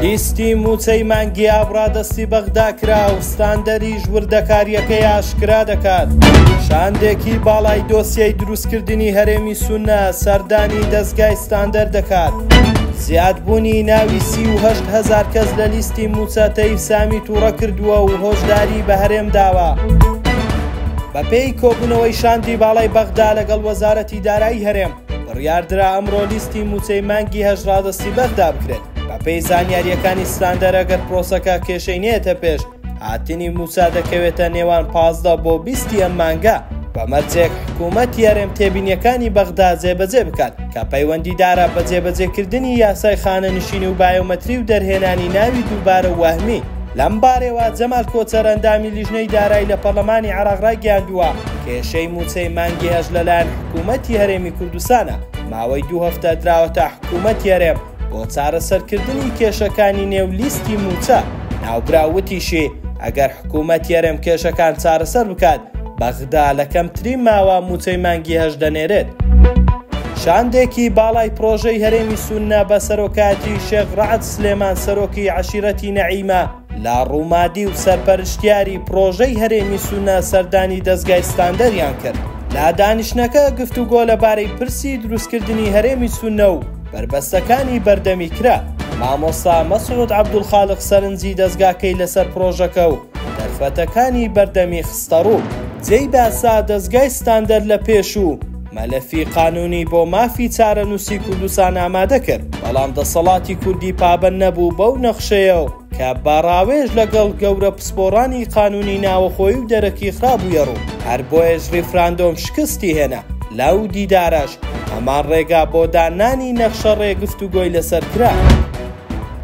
لیستی موچەی مانگی ئابڕادەستی بەغدا کرا و ستاندەریش وردەکاریەکەی ئاشکرا دەکات. شاندێکی باڵای دۆسیەی دروستکردنی هەرێمی سونە سەردانی دەستگای ستاندەر دەکات. زیادبوونی ناوی 38,000 کەس لە لیستی موچە تەیف سامی تووڕە کردووە و هۆشداری بە هەرێم داوە. بەپێی کۆبوونەوەی شاندی باڵای بەغدا لەگەڵ وەزارەتی دارایی هەرێم بڕیاردرا ئەمڕۆ لیستی موچەی مانگی هەژڕادەستی بەغدا بکرێت. بەپێی زانیاریەکانی ستاندەر ئەگەر پرۆسەکە کێشەی نێتە پێش هاتنی موچە دەکەوێتە نێوان 15 بۆ 20 ئەم مانگە بەمەرجێک حکوومەتی هەرێم تێبینیەکانی بەغدا جێبەجێ بکات کە پەیوەندیدارە بە جێبەجێکردنی یاسای خانەنشینی و بایۆمەتری و دەرهێنانی ناوی دووبارە وەهمی. لەم بارەوە جەمال کۆچەر ئەندامی لیژنەی دارایی لە پەرلەمانی عێراق ڕایگەیاندووە کێشەی موچەی مانگی هەژ لەلایەن حکوومەتی هەرێمی کوردستانە ماوەی 2 هەفتە دراوەتە حکوومەتی هەرێم بۆ چارەسەرکردنی کێشەکانی نێو لیستی موچە. ناوبراوتیشی ئەگەر حکوومەتی هەرێم کێشەکان چارەسەر بکات بەغدا لە کەمترین ماوە موچەی مانگی هەژ دەنێرێت. شاندێکی باڵای پرۆژەی هەرێمی سونە بە سەرۆکاتی شێخ ڕەعەت سلێمان سەرۆکی عەشیرەتی نەعیمە لا ڕوومادی و سەرپەرشتیاری پرۆژەی هەرێمی سونە سەردانی دەستگای ستاندەریان کرد. لا دانیشتنەکە گفتوگۆ لەبارەی پرسی دروستکردنی هەرێمی سونە و بربەستەکانی بەردەمی کرا. مامۆستا مەسعود عەبدولخالق سەرنجی دەستگاکەی لەسەر پرۆژەکە و دەرفەتەکانی بەردەمی خستەڕوو جێی باسا دەستگای ستاندەر لە پێش و مەلەفی قانونی بۆ مافی چارەنووسی کوردستان ئامادە کرد. بەڵام دەسەڵاتی کوردی پابەند نەبوو بەو نەخشەیەوە کە باڕاوێژ لەگەڵ گەورە پسپۆڕانی قانونی ناوەخۆی و دەرەکی خرابوویە ڕوو. هەر بۆیەش ریفراندۆم شکستی هێنا. لاو دیدارەش هەمان ڕێگا بۆ دانانی نەخشە ڕێگفتوگۆی لەسەر کرا.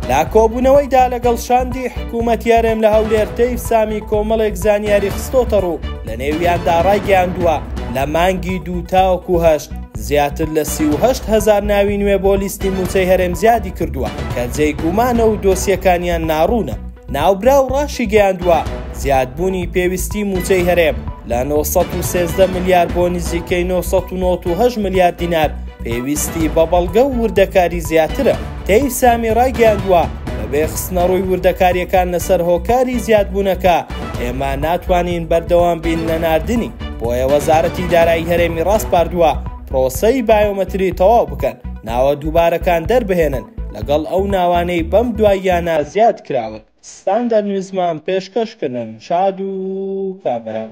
لا کۆبوونەوەیدا لەگەڵ شاندی حکوومەتی هەرێم لە هەولێر تەیف سامی کۆمەڵێک زانیاری خستۆتە ڕوو لە نێویاندا ڕایگەیاندووە لە مانگی 2 تاوەکو 8 زیاتر لە 38,000 ناوی نوێ بۆ لیستی موچەی هەرێم زیادی کردووە کە جێی گومانە و دۆسیەکانیان ناڕوونە. ناوبرا و ڕاشی گەیاندووە زیادبوونی پێویستی موچەی هەرێم لە 913 ملیار بۆ نزیکەی 998 ملیار دینار پێویستی بە بەڵگە و وردەکاری زیاترە. تەیف سامی ڕایگەیاندووە بەبێ خستنەڕووی وردەکاریەکان لەسەر هۆکاری زیادبوونەکە ئێمە ناتوانین بەردەوام بین لە ناردنی. بۆیە وەزارەتی دارایی هەرێمی ڕاستپاردووە پرۆسەی بایۆمەتری تەواو بکەن ناوە دووبارەکان دەربهێنن لەگەڵ ئەو ناوانەی بەم دواییانە زیاد کراون. ستاندەر نوێزمان پێشکەشکردن. شاد و کامەران.